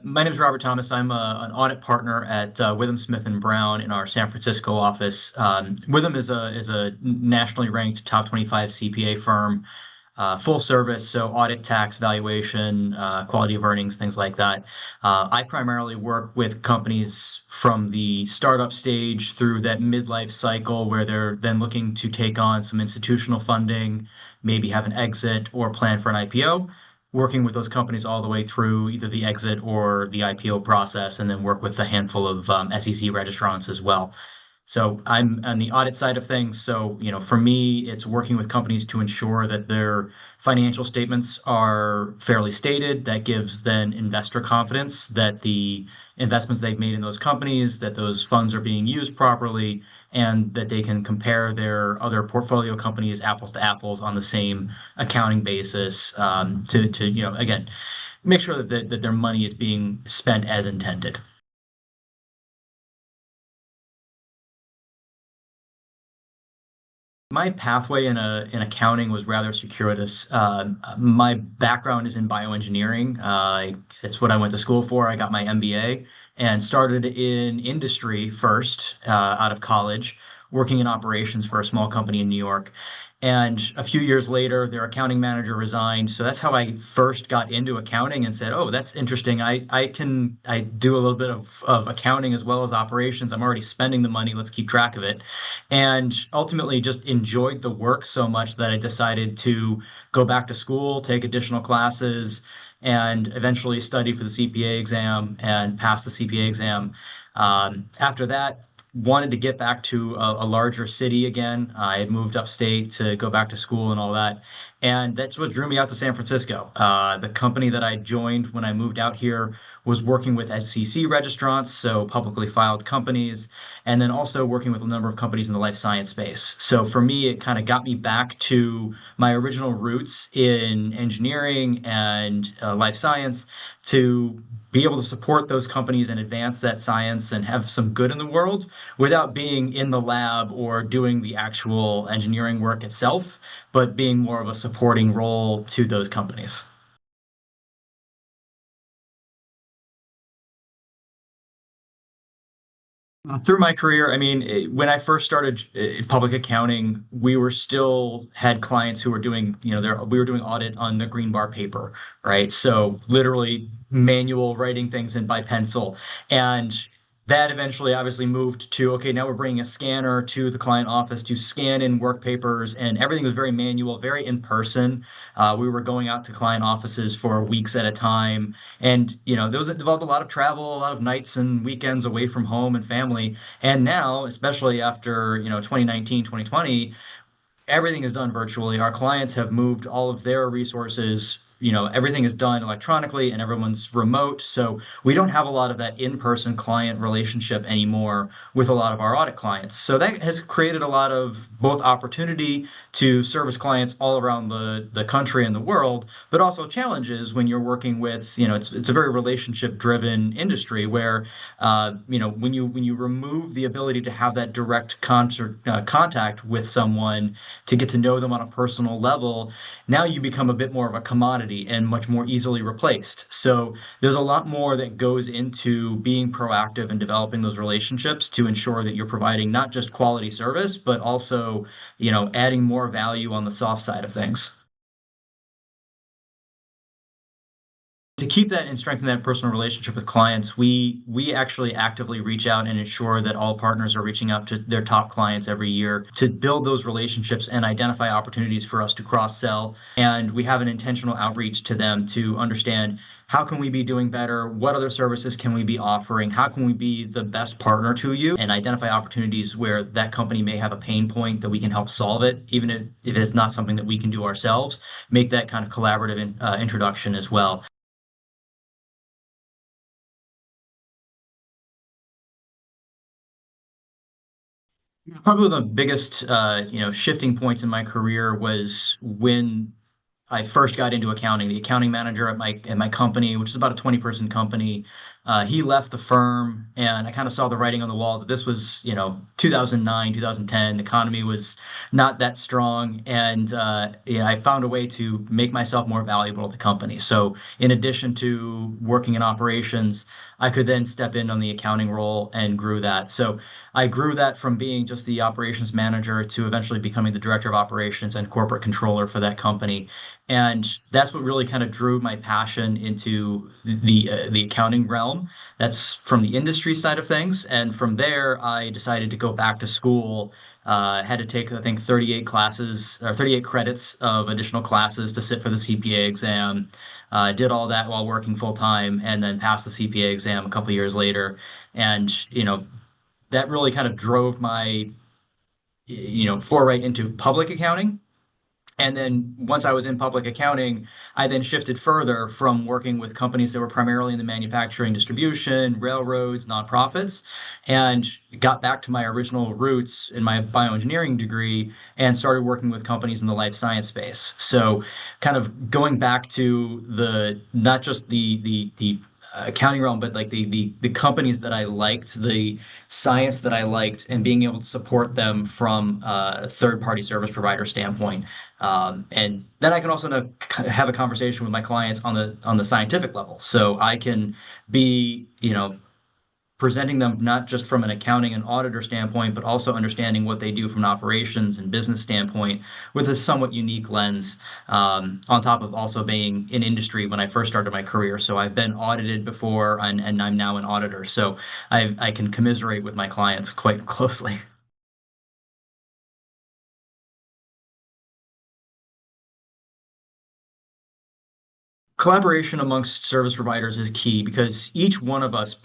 My name is Robert Thomas. I'm an audit partner at Withum Smith and Brown in our San Francisco office. Withum is a nationally ranked top 25 CPA firm, full service, so audit, tax, valuation, quality of earnings, things like that. I primarily work with companies from the startup stage through that midlife cycle where they're then looking to take on some institutional funding, maybe have an exit or plan for an IPO, working with those companies all the way through either the exit or the IPO process, and then work with a handful of SEC registrants as well. So I'm on the audit side of things. So, for me, it's working with companies to ensure that their financial statements are fairly stated. That gives then investor confidence that the investments they've made in those companies, that those funds are being used properly, and that they can compare their other portfolio companies apples to apples on the same accounting basis, to again, make sure that their money is being spent as intended. My pathway in accounting was rather circuitous. My background is in bioengineering. It's what I went to school for. I got my MBA and started in industry first, out of college, working in operations for a small company in New York. And a few years later, their accounting manager resigned. So that's how I first got into accounting and said, "Oh, that's interesting. I do a little bit of accounting as well as operations. I'm already spending the money. Let's keep track of it." And ultimately just enjoyed the work so much that I decided to go back to school, take additional classes, and eventually study for the CPA exam and pass the CPA exam. After that, wanted to get back to a larger city again. I had moved upstate to go back to school and all that. And that's what drew me out to San Francisco. The company that I joined when I moved out here was working with SEC registrants, so publicly filed companies, and then also working with a number of companies in the life science space. So for me, it kind of got me back to my original roots in engineering and life science to be able to support those companies and advance that science and have some good in the world without being in the lab or doing the actual engineering work itself, but being more of a supporting role to those companies. Through my career, I mean, when I first started public accounting, we were still had clients who were doing, we were doing audit on the green bar paper, right? So literally manual writing things in by pencil. And that eventually obviously moved to, okay, now we're bringing a scanner to the client office to scan in work papers, and everything was very manual, very in person. We were going out to client offices for weeks at a time. And, those involved a lot of travel, a lot of nights and weekends away from home and family. And now, especially after, 2019, 2020, everything is done virtually. Our clients have moved all of their resources. Everything is done electronically and everyone's remote. So we don't have a lot of that in-person client relationship anymore with a lot of our audit clients. So that has created a lot of both opportunity to service clients all around the country and the world, but also challenges when you're working with, it's a very relationship driven industry where, when you remove the ability to have that direct contact with someone to get to know them on a personal level, now you become a bit more of a commodity and much more easily replaced. So there's a lot more that goes into being proactive and developing those relationships to ensure that you're providing not just quality service, but also, adding more value on the soft side of things. To keep that and strengthen that personal relationship with clients, we actually actively reach out and ensure that all partners are reaching out to their top clients every year to build those relationships and identify opportunities for us to cross sell. And we have an intentional outreach to them to understand how can we be doing better? What other services can we be offering? How can we be the best partner to you? And identify opportunities where that company may have a pain point that we can help solve it, even if it's not something that we can do ourselves. Make that kind of collaborative introduction as well. Probably the biggest, shifting points in my career was when I first got into accounting. The accounting manager at my company, which is about a 20-person company, He left the firm, and I kind of saw the writing on the wall that this was, 2009, 2010. The economy was not that strong, and yeah, I found a way to make myself more valuable to the company. So, in addition to working in operations, I could then step in on the accounting role and grew that. So, I grew that from being just the operations manager to eventually becoming the director of operations and corporate controller for that company. And that's what really kind of drew my passion into the accounting realm. That's from the industry side of things. And from there, I decided to go back to school. Had to take, I think, 38 classes or 38 credits of additional classes to sit for the CPA exam. Did all that while working full time and then passed the CPA exam a couple of years later. And, that really kind of drove my, foray into public accounting. And then once I was in public accounting, I then shifted further from working with companies that were primarily in the manufacturing, distribution, railroads, nonprofits, and got back to my original roots in my bioengineering degree and started working with companies in the life science space. So kind of going back to the not just the accounting realm, but like the companies that I liked, the science that I liked, and being able to support them from a third party service provider standpoint. And then I can also have a conversation with my clients on the scientific level. So I can be, presenting them not just from an accounting and auditor standpoint, but also understanding what they do from an operations and business standpoint with a somewhat unique lens, on top of also being in industry when I first started my career. So I've been audited before and I'm now an auditor. So I can commiserate with my clients quite closely. Collaboration amongst service providers is key because each one of us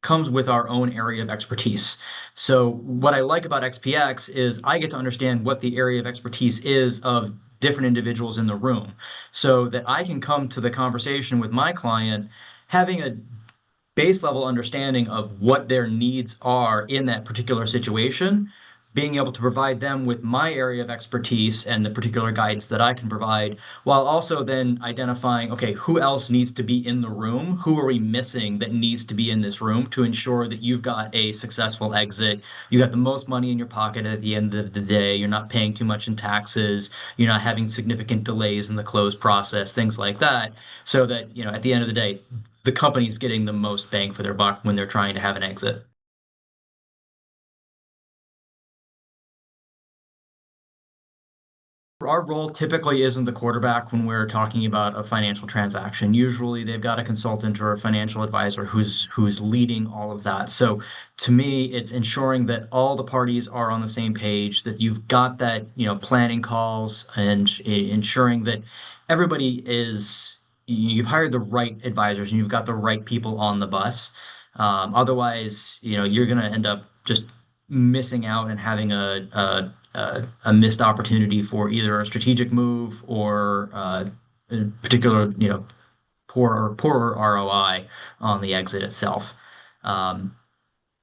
comes with our own area of expertise. So what I like about XPX is I get to understand what the area of expertise is of different individuals in the room so that I can come to the conversation with my client having a base level understanding of what their needs are in that particular situation, being able to provide them with my area of expertise and the particular guidance that I can provide, while also then identifying, okay, who else needs to be in the room? Who are we missing that needs to be in this room to ensure that you've got a successful exit? You got the most money in your pocket at the end of the day. You're not paying too much in taxes. You're not having significant delays in the close process, things like that. So that, at the end of the day, the company's getting the most bang for their buck when they're trying to have an exit. Our role typically isn't the quarterback when we're talking about a financial transaction. Usually they've got a consultant or a financial advisor who's leading all of that. So to me, it's ensuring that all the parties are on the same page, that you've got that, planning calls and ensuring that everybody you've hired the right advisors and you've got the right people on the bus. Otherwise, you're going to end up just missing out and having a missed opportunity for either a strategic move or a particular, poorer ROI on the exit itself. Um,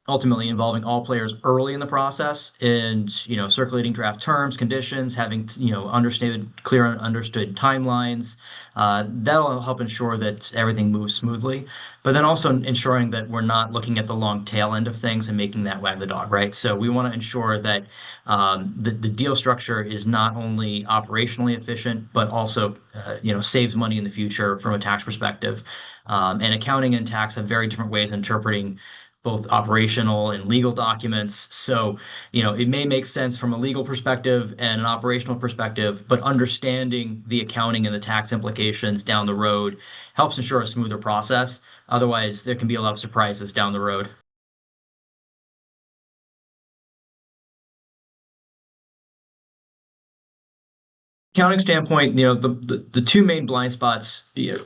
Ultimately involving all players early in the process and circulating draft terms, conditions, having understood clear and understood timelines. That'll help ensure that everything moves smoothly, but then also ensuring that we're not looking at the long tail end of things and making that wag the dog, right? So we want to ensure that the deal structure is not only operationally efficient but also saves money in the future from a tax perspective. And accounting and tax have very different ways of interpreting both operational and legal documents. So, it may make sense from a legal perspective and an operational perspective, but understanding the accounting and the tax implications down the road helps ensure a smoother process. Otherwise, there can be a lot of surprises down the road. Accounting standpoint, the two main blind spots,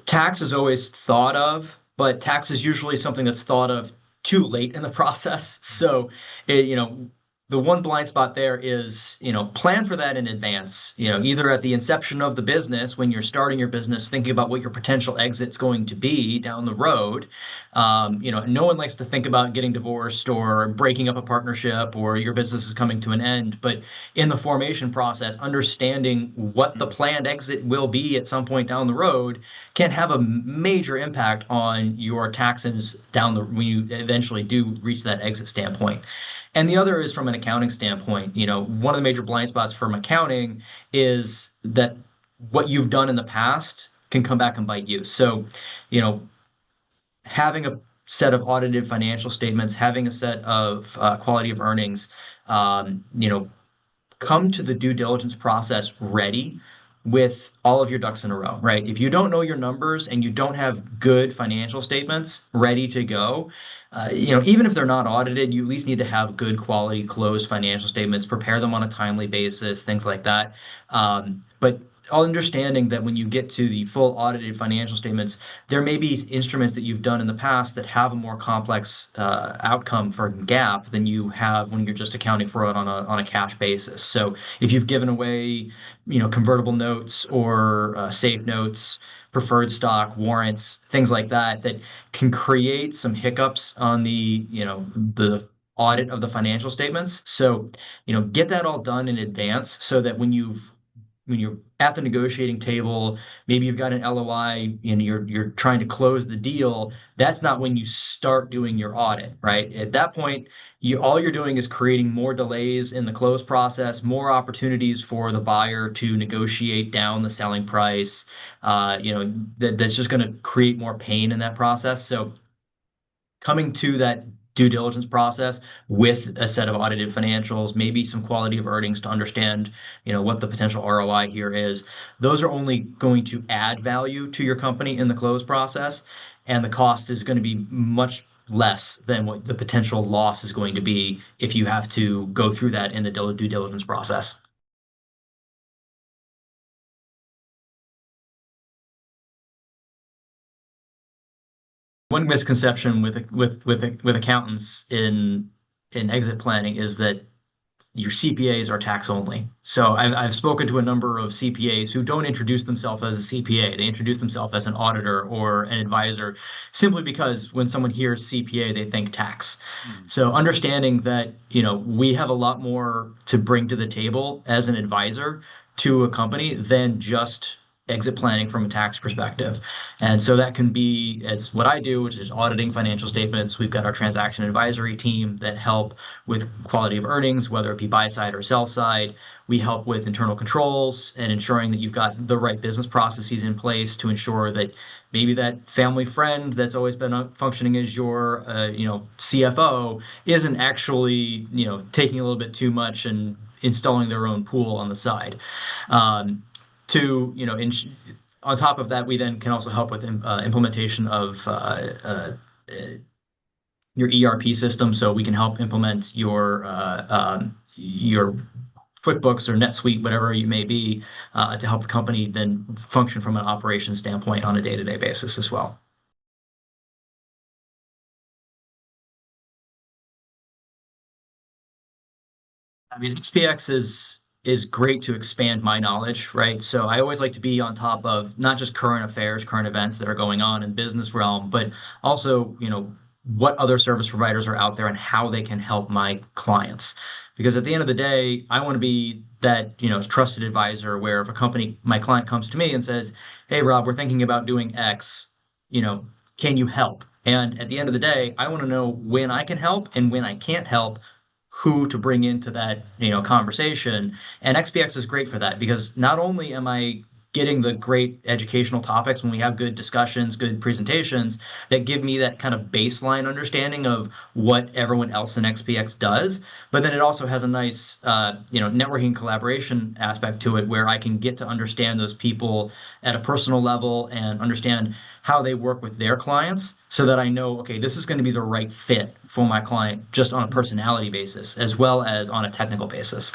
tax is always thought of, but tax is usually something that's thought of too late in the process. So, it, you know, the one blind spot there is, plan for that in advance. Either at the inception of the business, when you're starting your business, thinking about what your potential exit's going to be down the road. No one likes to think about getting divorced or breaking up a partnership or your business is coming to an end. But in the formation process, understanding what the planned exit will be at some point down the road can have a major impact on your taxes when you eventually do reach that exit standpoint. And the other is from an accounting standpoint. One of the major blind spots from accounting is that what you've done in the past can come back and bite you. So, you know, having a set of audited financial statements, having a set of quality of earnings, come to the due diligence process ready with all of your ducks in a row, right? If you don't know your numbers and you don't have good financial statements ready to go, even if they're not audited, you at least need to have good quality closed financial statements, prepare them on a timely basis, things like that. But understanding that when you get to the full audited financial statements, there may be instruments that you've done in the past that have a more complex outcome for GAAP than you have when you're just accounting for it on a cash basis. So if you've given away, convertible notes or safe notes, preferred stock, warrants, things like that, that can create some hiccups on the audit of the financial statements. So, get that all done in advance so that when you're at the negotiating table, maybe you've got an LOI and you're trying to close the deal. That's not when you start doing your audit, right? At that point, all you're doing is creating more delays in the close process, more opportunities for the buyer to negotiate down the selling price. That's just going to create more pain in that process. So coming to that due diligence process with a set of audited financials, maybe some quality of earnings to understand, what the potential ROI here is. Those are only going to add value to your company in the close process, and the cost is going to be much less than what the potential loss is going to be if you have to go through that in the due diligence process. One misconception with accountants in exit planning is that your CPAs are tax only. So I've spoken to a number of CPAs who don't introduce themselves as a CPA. They introduce themselves as an auditor or an advisor simply because when someone hears CPA, they think tax. Mm. So understanding that, we have a lot more to bring to the table as an advisor to a company than just exit planning from a tax perspective. And so that can be as what I do, which is auditing financial statements. We've got our transaction advisory team that help with quality of earnings, whether it be buy side or sell side. We help with internal controls and ensuring that you've got the right business processes in place to ensure that maybe that family friend that's always been functioning as your, CFO isn't actually, taking a little bit too much and installing their own pool on the side. Um, to, on top of that, we then can also help with implementation of your ERP system, so we can help implement your QuickBooks or NetSuite, whatever you may be, to help the company then function from an operations standpoint on a day-to-day basis as well. I mean, XPX is great to expand my knowledge, right? So I always like to be on top of not just current affairs, current events that are going on in business realm, but also, what other service providers are out there and how they can help my clients. Because at the end of the day, I want to be that, trusted advisor where if my client comes to me and says, "Hey, Rob, we're thinking about doing X, you know, can you help?" And at the end of the day, I want to know when I can help and when I can't help, who to bring into that conversation. And XPX is great for that because not only am I getting the great educational topics when we have good discussions, good presentations that give me that kind of baseline understanding of what everyone else in XPX does, but then it also has a nice networking collaboration aspect to it where I can get to understand those people at a personal level and understand how they work with their clients so that I know, okay, this is going to be the right fit for my client just on a personality basis as well as on a technical basis.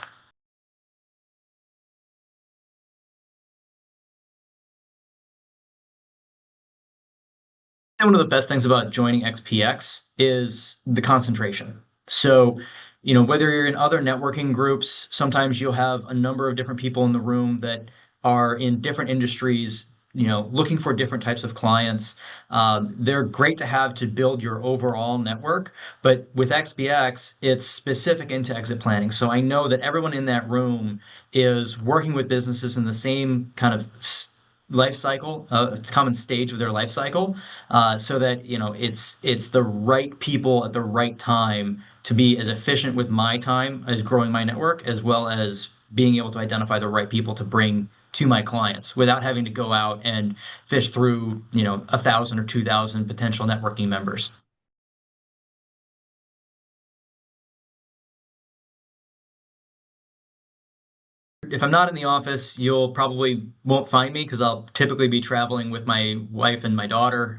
And one of the best things about joining XPX is the concentration. So whether you're in other networking groups, sometimes you'll have a number of different people in the room that are in different industries, looking for different types of clients. They're great to have to build your overall network, but with XPX, it's specific into exit planning. So I know that everyone in that room is working with businesses in the same kind of life cycle, common stage of their life cycle, so that it's the right people at the right time to be as efficient with my time as growing my network, as well as being able to identify the right people to bring to my clients without having to go out and fish through, 1,000 or 2,000 potential networking members. If I'm not in the office, you'll probably won't find me because I'll typically be traveling with my wife and my daughter.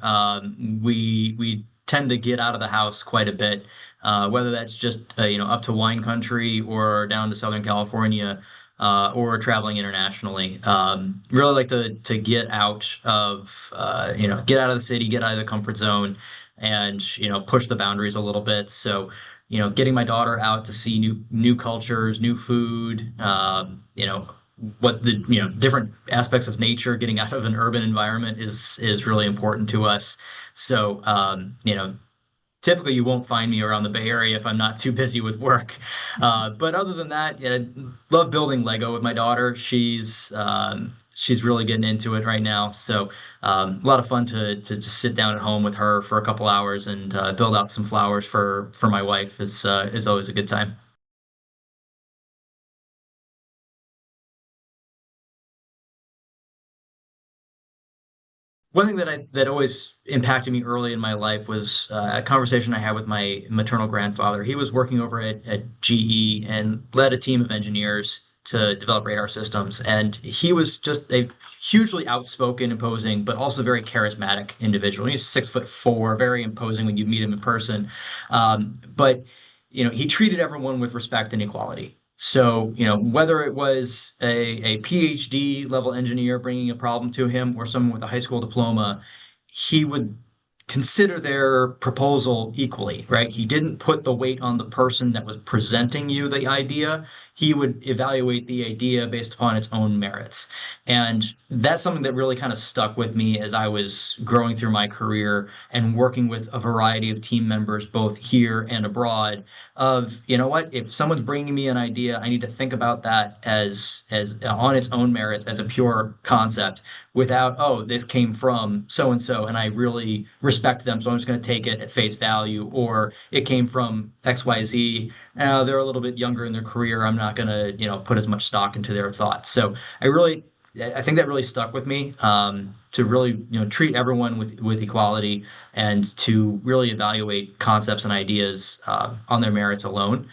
We tend to get out of the house quite a bit, whether that's just up to wine country or down to Southern California, or traveling internationally. Really like to get out of get out of the city, get out of the comfort zone, and push the boundaries a little bit. So getting my daughter out to see new cultures, new food, what the different aspects of nature, getting out of an urban environment is really important to us. So typically you won't find me around the Bay Area if I'm not too busy with work. But other than that, yeah, love building Lego with my daughter. She's really getting into it right now. So a lot of fun to just sit down at home with her for a couple hours and build out some flowers for my wife is always a good time. One thing that always impacted me early in my life was a conversation I had with my maternal grandfather. He was working over at GE and led a team of engineers to develop radar systems. And he was just a hugely outspoken, imposing, but also very charismatic individual. He's 6'4", very imposing when you meet him in person. But he treated everyone with respect and equality. So, whether it was a PhD level engineer bringing a problem to him or someone with a high school diploma, he would consider their proposal equally, right? He didn't put the weight on the person that was presenting you the idea. He would evaluate the idea based upon its own merits. And that's something that really kind of stuck with me as I was growing through my career and working with a variety of team members, both here and abroad, of, what, if someone's bringing me an idea, I need to think about that as on its own merits, as a pure concept without, oh, this came from so and so, and I really respect them, so I'm just going to take it at face value, or it came from XYZ. Now they're a little bit younger in their career. I'm not going to, put as much stock into their thoughts. So I think that really stuck with me, to really, treat everyone with equality and to really evaluate concepts and ideas on their merits alone.